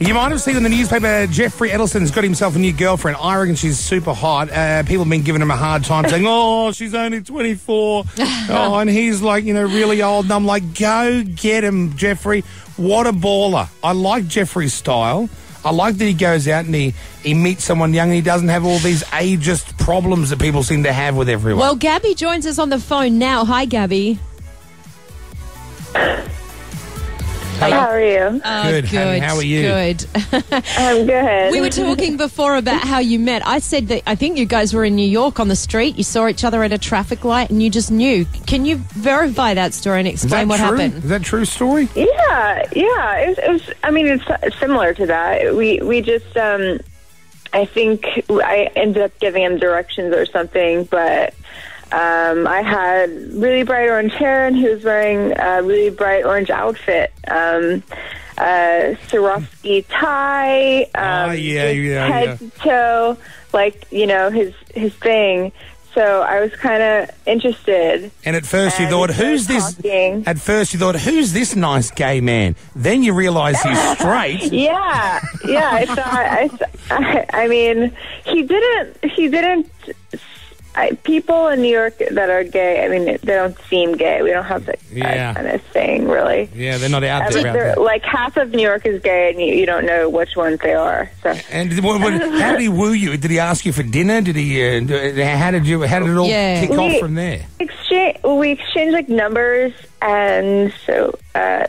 You might have seen in the newspaper, Geoffrey Edelsten's got himself a new girlfriend. I reckon she's super hot. People have been giving him a hard time, saying, oh, she's only 24. Oh, and he's like, really old. And I'm like, go get him, Geoffrey. What a baller. I like Geoffrey's style. I like that he goes out and he meets someone young and he doesn't have all these ageist problems that people seem to have with everyone. Well, Gabi joins us on the phone now. Hi, Gabi. How are you? Good. How are you? Good. I'm good. We were talking before about how you met. I said that I think you guys were in New York on the street. You saw each other at a traffic light and you just knew. Can you verify that story and explain what happened? Is that a true story? Yeah. It was. I mean, it's similar to that. We just. I think I ended up giving him directions or something, but. I had really bright orange hair, and he was wearing a really bright orange outfit. Swarovski tie, head to toe, like, his thing. So I was kind of interested. And at first you thought, who's this? At first you thought, who's this nice gay man? Then you realise he's straight. Yeah. I mean, he didn't. People in New York that are gay, I mean, they don't seem gay. We don't have that kind of thing, really. Yeah, they're not out there. Like, half of New York is gay, and you don't know which ones they are. So. And how did he woo you? Did he ask you for dinner? Did he? How did it all kick off from there? We exchanged like numbers, and so and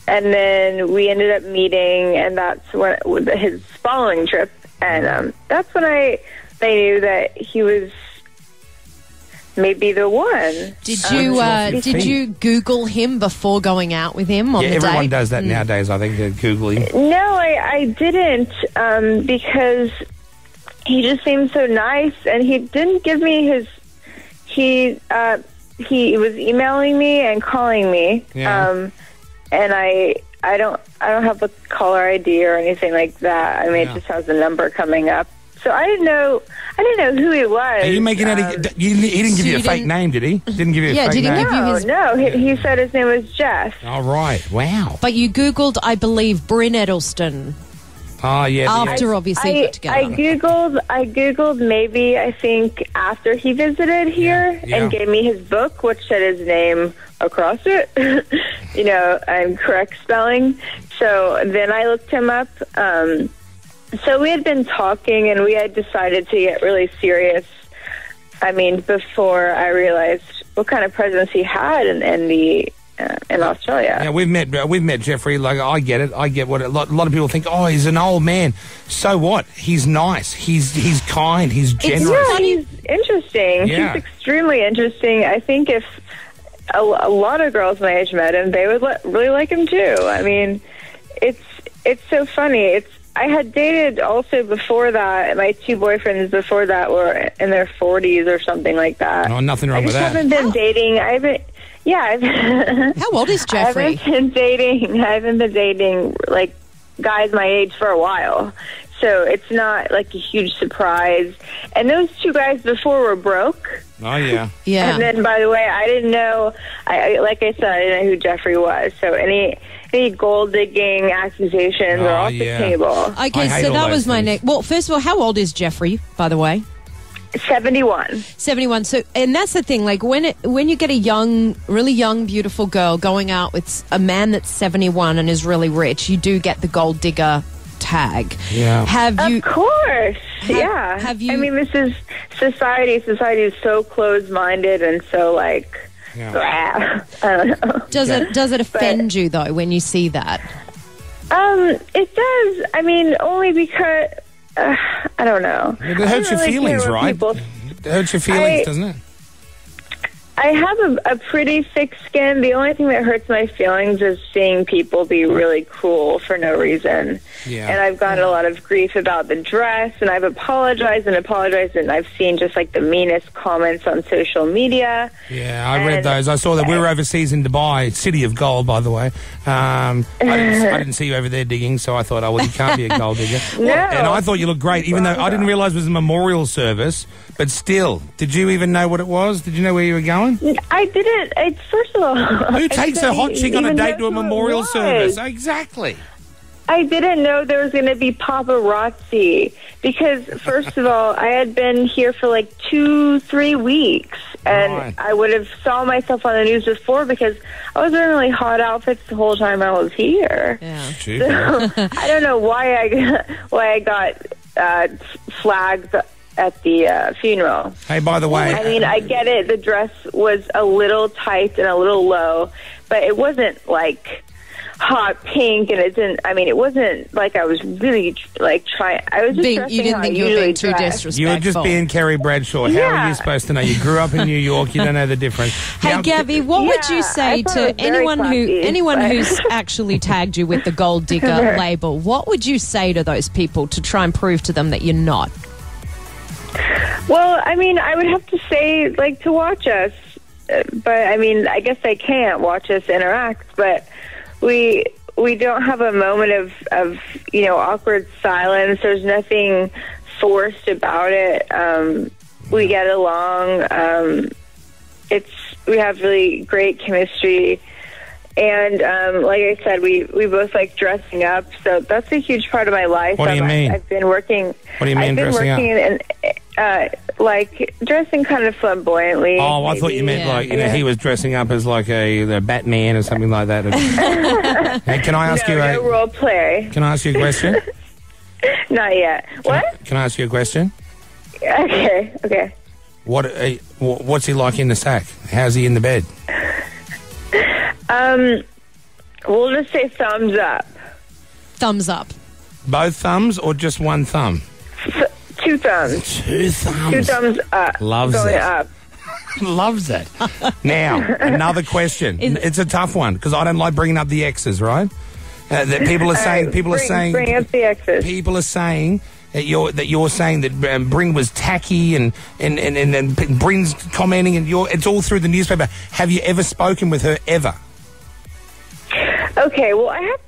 then we ended up meeting, and that's when his following trip, and that's when I knew that he was maybe the one. Did you Google him before going out with him on the date? Everyone does that nowadays, I think, Google him. No, I didn't, because he just seemed so nice, and he didn't give me his... He was emailing me and calling me, and I don't have a caller ID or anything like that. I mean, it just has a number coming up. So I didn't know who he was. Are you making out? He didn't give you a fake name, did he? Didn't give you a fake name? No. He said his name was Jeff. All right. Wow. But you Googled, I believe, Brynne Edelsten. Oh, yeah. After, obviously, you got together. I Googled maybe, I think, after he visited here and gave me his book, which said his name across it, and correct spelling. So then I looked him up. So we had been talking, and we had decided to get really serious. I mean, before I realized what kind of presence he had in Australia. Yeah, we've met Geoffrey. Like, I get it. I get what a lot of people think. Oh, he's an old man. So what? He's nice. He's kind. He's generous. Yeah, he's interesting. Yeah. He's extremely interesting. I think if a lot of girls my age met him, they would really like him too. I mean, it's so funny. I had dated also before that. My two boyfriends before that were in their 40s or something like that. Oh, nothing wrong with that. I haven't been dating. How old is Geoffrey? I haven't been dating like guys my age for a while. So it's not like a huge surprise. And those two guys before were broke. Oh, yeah. Yeah. And then, by the way, I didn't know, like I said, I didn't know who Geoffrey was. So any gold digging accusations are off the table. Okay, so that was my next. Well, first of all, how old is Geoffrey, by the way? 71. 71. So, and that's the thing. Like when you get a really young, beautiful girl going out with a man that's 71 and is really rich, you do get the gold digger tag. Yeah. Of course. Have you? I mean, this is society. Society is so closed-minded and so like. Yeah. I don't know. Does it offend you though when you see that? It does. I mean, only because I don't know. It hurts your feelings, right? It hurts your feelings, doesn't it? I have a pretty thick skin. The only thing that hurts my feelings is seeing people be really cruel for no reason. Yeah. And I've gotten a lot of grief about the dress, and I've apologized, and I've seen just like the meanest comments on social media. Yeah, I read those. I saw that we were overseas in Dubai, City of Gold, by the way. I didn't see you over there digging, so I thought, oh, well, you can't be a gold digger. No. And I thought you looked great, even though I didn't realize it was a memorial service. But still, did you even know what it was? Did you know where you were going? I didn't. First of all, who takes a hot chick on a date to a memorial service? Exactly. I didn't know there was going to be paparazzi because, first of all, I had been here for like 2-3 weeks, and I would have saw myself on the news before because I was wearing really hot outfits the whole time I was here. Yeah. So, I don't know why I got flagged at the funeral. Hey, by the way, I mean, I get it. The dress was a little tight and a little low, but it wasn't like hot pink, and it wasn't like I was really like trying. I was just dressing you didn't how think I you were usually being too dress. disrespectful. you were just being Carrie Bradshaw. How are you supposed to know? You grew up in New York. You don't know the difference. Hey, Now, Gabby, what would you say I thought to it was very anyone classy, who's actually tagged you with the gold digger label? What would you say to those people to try and prove to them that you're not? Well, I mean, I would have to say, like, to watch us, but I mean, I guess I can't watch us interact, but we don't have a moment of awkward silence. There's nothing forced about it. We get along. We have really great chemistry. And like I said, we both like dressing up, so that's a huge part of my life. What do you mean? I've been working. What do you mean dressing up? Like dressing kind of flamboyantly. Oh, I thought you meant he was dressing up as like a Batman or something like that. Hey, can I ask you no role play? Can I ask you a question? Not yet. What? Can I ask you a question? Okay. What's he like in the sack? How's he in the bed? We'll just say thumbs up. Thumbs up. Both thumbs or just one thumb? 2 thumbs. 2 thumbs. 2 thumbs up. Loves going it. up. Loves it. Now, another question. It's a tough one because I don't like bringing up the exes, right? That people are saying. Bring up the exes. People are saying that you're saying that Brynne was tacky and Brynne's commenting and it's all through the newspaper. Have you ever spoken with her ever? Okay, well, I have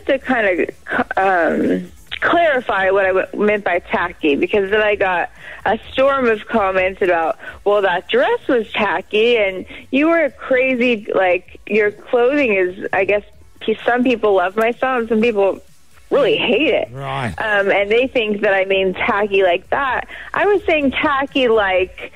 to kind of clarify what I meant by tacky, because then I got a storm of comments about, well, that dress was tacky and you were crazy, like your clothing is, I guess, some people love my style and some people really hate it. Right. And they think that I mean tacky like that. I was saying tacky like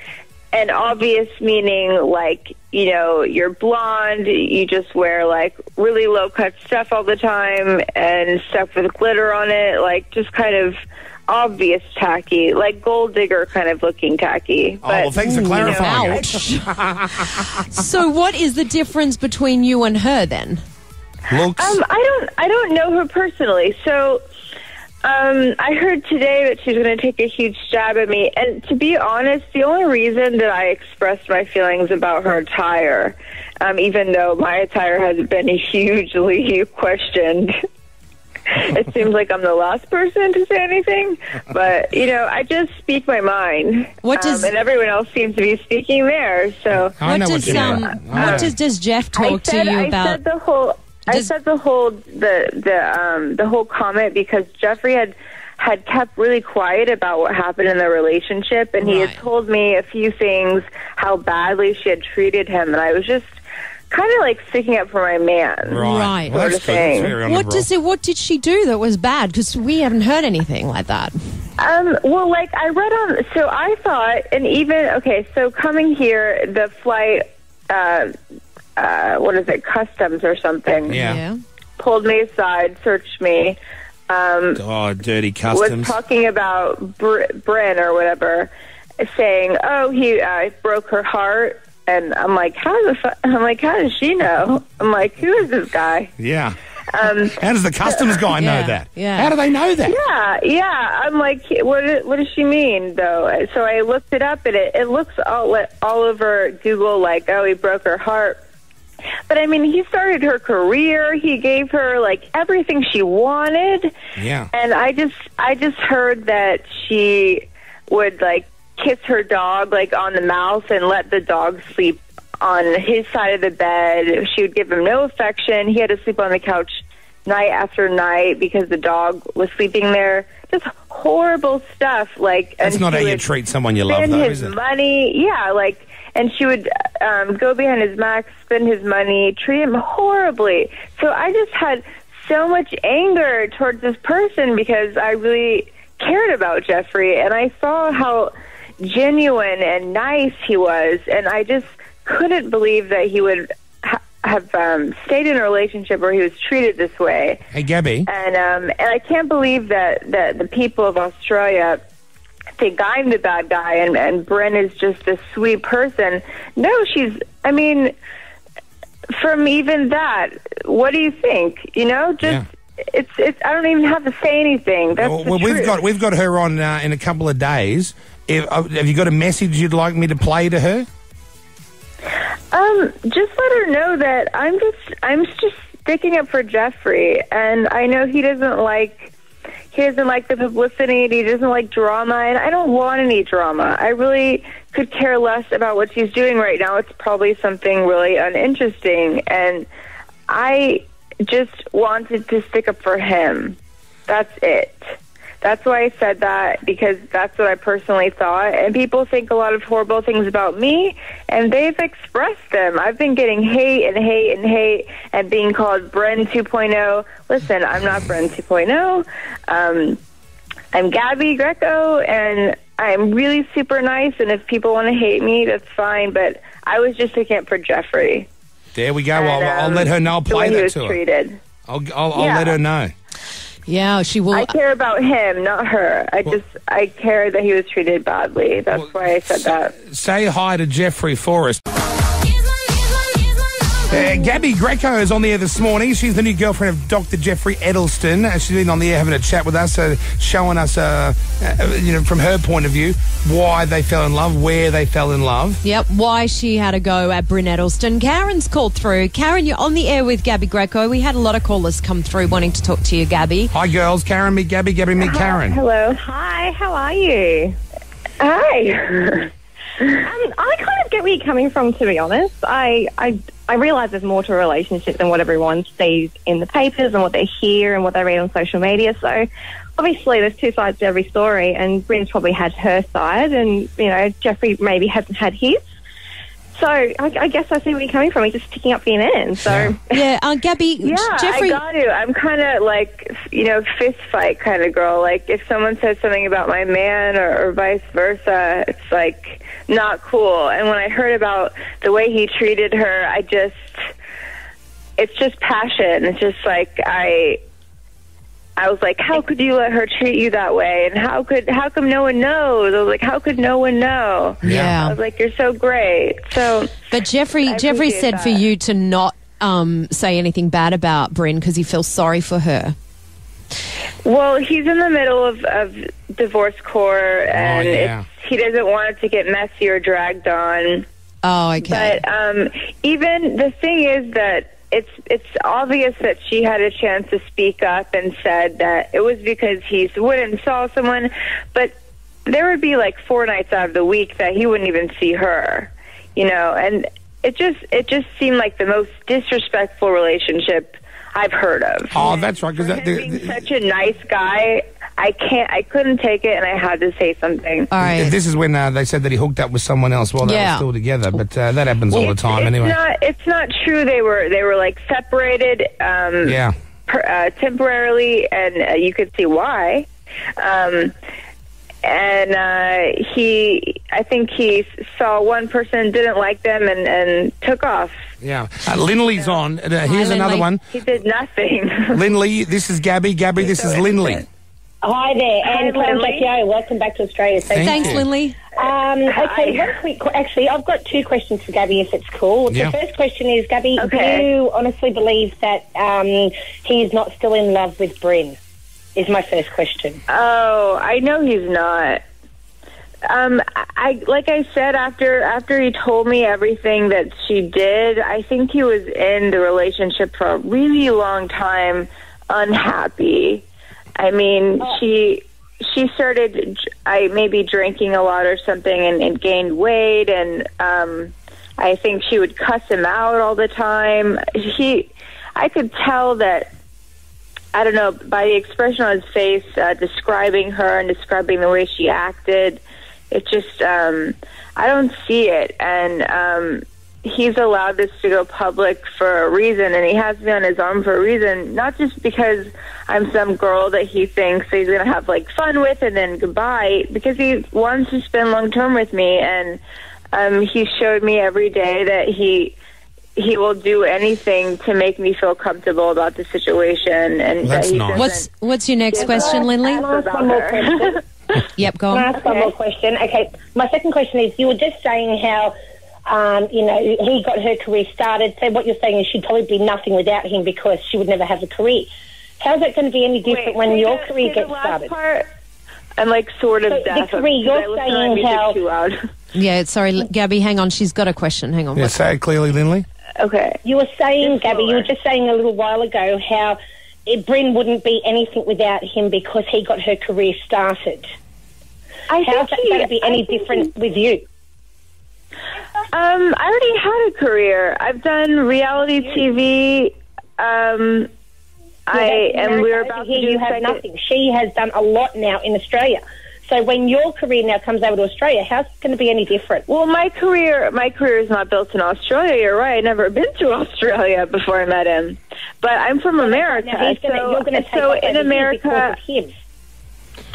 an obvious meaning, like, you're blonde, you just wear like really low cut stuff all the time and stuff with glitter on it, like just kind of obvious tacky, like gold digger kind of looking tacky. Oh, well, thanks for clarifying. Ouch. So what is the difference between you and her then? Looks. I don't know her personally, so I heard today that she's going to take a huge stab at me. And to be honest, the only reason that I expressed my feelings about her attire, even though my attire has been hugely questioned, it seems like I'm the last person to say anything. But, I just speak my mind. And everyone else seems to be speaking theirs. So I know what you mean. What does Jeff talk to you about? I said the whole comment because Geoffrey had kept really quiet about what happened in their relationship, and he had told me a few things, how badly she had treated him, and I was just kind of like sticking up for my man. Right. Well, that's good. What did she do that was bad? Because we haven't heard anything like that. Well, like I read on, so I thought, and even, so coming here, the flight, customs or something. Yeah. Pulled me aside, searched me. Dirty customs. Was talking about Brynne or whatever, saying, "Oh, he broke her heart." And I'm like, how does she know? I'm like, who is this guy? Yeah. How does the customs guy know that? Yeah. How do they know that? Yeah. I'm like, what does she mean, though? So I looked it up, and it looks all over Google like, oh, he broke her heart. But, I mean, he started her career. He gave her, like, everything she wanted. Yeah. And I just heard that she would, like, kiss her dog, like, on the mouth and let the dog sleep on his side of the bed. She would give him no affection. He had to sleep on the couch night after night because the dog was sleeping there. Just horrible stuff. Like, that's not how you treat someone you love, though, is it? Money, yeah, like... And she would go behind his back, spend his money, treat him horribly. So I just had so much anger towards this person because I really cared about Geoffrey, and I saw how genuine and nice he was, and I just couldn't believe that he would have stayed in a relationship where he was treated this way. Hey, Gabby. And I can't believe that the people of Australia think I'm the bad guy and Brynne is just this sweet person. No, I mean, from even that, what do you think? You know, just it's. I don't even have to say anything. That's the truth. we've got her on in a couple of days. Have you got a message you'd like me to play to her? Just let her know that I'm just sticking up for Geoffrey, and I know he doesn't like the publicity, and he doesn't like drama, and I don't want any drama. I really could care less about what she's doing right now. It's probably something really uninteresting, and I just wanted to stick up for him. That's it. That's why I said that, because that's what I personally thought. And people think a lot of horrible things about me, and they've expressed them. I've been getting hate and hate and hate and being called Brynne 2.0. Listen, I'm not Brynne 2.0. I'm Gabi Grecko, and I'm really super nice, and if people want to hate me, that's fine. But I was just sticking up for Geoffrey. There we go. I'll let her know. I'll play that to her. Treated. I'll let her know. Yeah, she will. I care about him, not her. I care that he was treated badly. That's why I said that. Say hi to Geoffrey for us. Gabi Grecko is on the air this morning. She's the new girlfriend of Dr. Geoffrey Edelsten. She's been on the air having a chat with us, showing us, from her point of view, why they fell in love, where they fell in love. Yep, why she had a go at Brynne Edelsten. Karen's called through. Karen, you're on the air with Gabi Grecko. We had a lot of callers come through wanting to talk to you, Gabi. Hi, girls. Karen, meet Gabi. Gabi, meet Karen. Hello. Hi, how are you? Hi. I kind of get where you're coming from, to be honest. I realise there's more to a relationship than what everyone sees in the papers and what they hear and what they read on social media. So obviously there's two sides to every story, and Brynne's probably had her side, and, Geoffrey maybe hasn't had his. So I guess I see where you're coming from. He's just sticking up for your man. So yeah, Gabi, Geoffrey. I got to. I'm kind of like, fist fight kind of girl. Like if someone says something about my man or vice versa, it's like not cool. And when I heard about the way he treated her, it's just passion. It's just like I was like, how could you let her treat you that way? And how come no one knows? I was like, how could no one know? Yeah. I was like, you're so great. But Geoffrey said that for you to not say anything bad about Brynne because he feels sorry for her. Well, he's in the middle of divorce court, and he doesn't want it to get messy or dragged on. Oh, okay. But even the thing is that it's obvious that she had a chance to speak up and said that it was because he went and saw someone, but there would be like 4 nights out of the week that he wouldn't even see her, and it just seemed like the most disrespectful relationship I've heard of. Oh, that's right. Because being such a nice guy, I couldn't take it, and I had to say something. All right. This is when they said that he hooked up with someone else while they were still together, but that happens all the time anyway. It's not true. They were like separated temporarily, and you could see why. I think he saw one person, didn't like them, and took off. Yeah. Lindley's on. Here's another one. He did nothing. Lindley, this is Gabi. Gabi, this is Lindley. Hi there, and Jackie, welcome back to Australia. Thanks, Lindley. Actually, I've got 2 questions for Gabi, if it's cool. The first question is, Gabi, do you honestly believe that he is not still in love with Brynne? Is my first question. Oh, I know he's not. Like I said, after he told me everything that she did, I think he was in the relationship for a really long time, unhappy. I mean, she started maybe drinking a lot or something and gained weight, and I think she would cuss him out all the time. I could tell that, I don't know, by the expression on his face, describing her and describing the way she acted, it just, I don't see it. And he's allowed this to go public for a reason, and he has me on his arm for a reason, not just because I'm some girl that he thinks he's going to have, like, fun with and then goodbye, because he wants to spend long-term with me, and he showed me every day that he will do anything to make me feel comfortable about the situation. And that's nice. What's your next question, Lindley? Can I ask one more question? Yep, go on. Can I ask one more question? Okay, my second question is, you were just saying how, he got her career started. So what you're saying is she'd probably be nothing without him because she would never have a career. How's that going to be any different when your career gets started? Part, I'm like sort of deaf. The career, you're saying how... Too loud. Yeah, sorry, Gabby, hang on. She's got a question. Hang on. Yeah, say it clearly, Lindley. Okay. You were saying, Gabby, you were just saying a little while ago how Brynne wouldn't be anything without him because he got her career started. How's that going to be any different with you? I already had a career. I've done reality TV. We're about to do you have nothing. She has done a lot now in Australia. So when your career now comes over to Australia, how's it going to be any different? Well, my career is not built in Australia. You're right. I've never been to Australia before I met him. But I'm from America. So in America,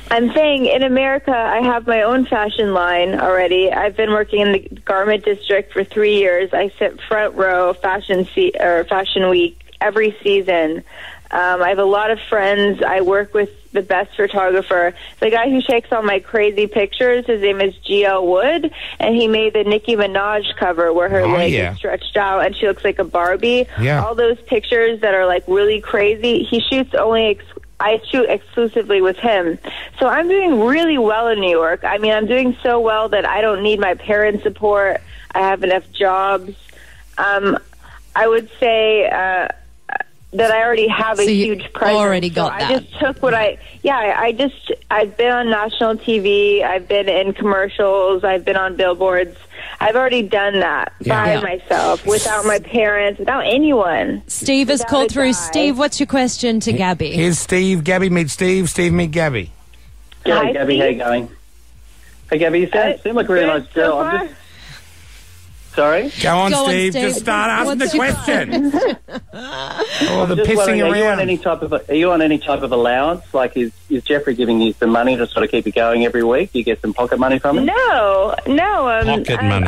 I'm saying in America, I have my own fashion line already. I've been working in the garment district for 3 years. I sit front row Fashion Week every season. I have a lot of friends. I work with the best photographer. The guy who takes all my crazy pictures, his name is G.L. Wood, and he made the Nicki Minaj cover where her leg is stretched out and she looks like a Barbie. Yeah. All those pictures that are like really crazy, he shoots I shoot exclusively with him. So I'm doing really well in New York. I mean, I'm doing so well that I don't need my parents' support. I have enough jobs. I would say that I already have a huge presence. Already got that. I just took what I've been on national TV. I've been in commercials. I've been on billboards. I've already done that by myself, without my parents, without anyone. Steve has called through. Steve, what's your question to Gabby? Here's Steve. Gabby meet Steve. Steve meet Gabby. G'day, Gabby. How you going? Hey, Gabby, you seem like a really nice girl. Sorry? Go on, Steve. Just start asking the question. The pissing around. Are you on any type of allowance? Like, is Geoffrey giving you some money to sort of keep you going every week? Do you get some pocket money from him? No. Pocket money.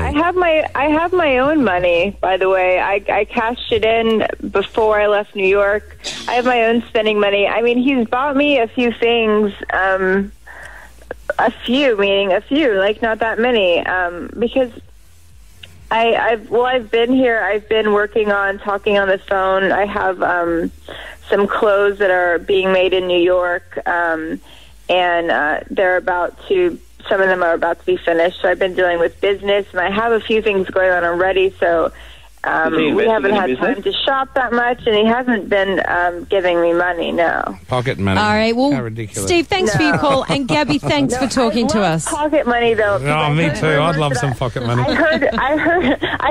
I have my own money, by the way. I cashed it in before I left New York. I have my own spending money. I mean, he's bought me a few things. A few, like not that many. Because I've been here. I've been talking on the phone. I have some clothes that are being made in New York, and they're some of them are about to be finished. So I've been dealing with business, and I have a few things going on already. So we haven't had time to shop that much, and he hasn't been giving me money, no. Pocket money. All right, well, how ridiculous. Steve, thanks for your call, and Gabby, thanks for talking to us. Pocket money, though. Oh, me too. I'd love some pocket money. I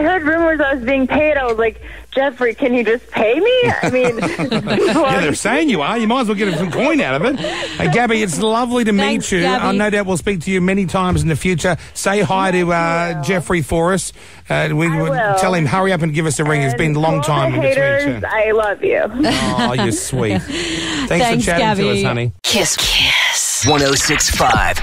heard rumors I was being paid. I was like, Geoffrey, can you just pay me? I mean, they're saying you are. You might as well get some coin out of it. Hey, Gabby, it's lovely to meet you. No doubt we'll speak to you many times in the future. Say hi to Geoffrey for us. We would tell him hurry up and give us a ring. It's been a long time in between. I love you. Oh, you're sweet. Thanks for chatting Gabby. to us, honey. Kiss 106.5.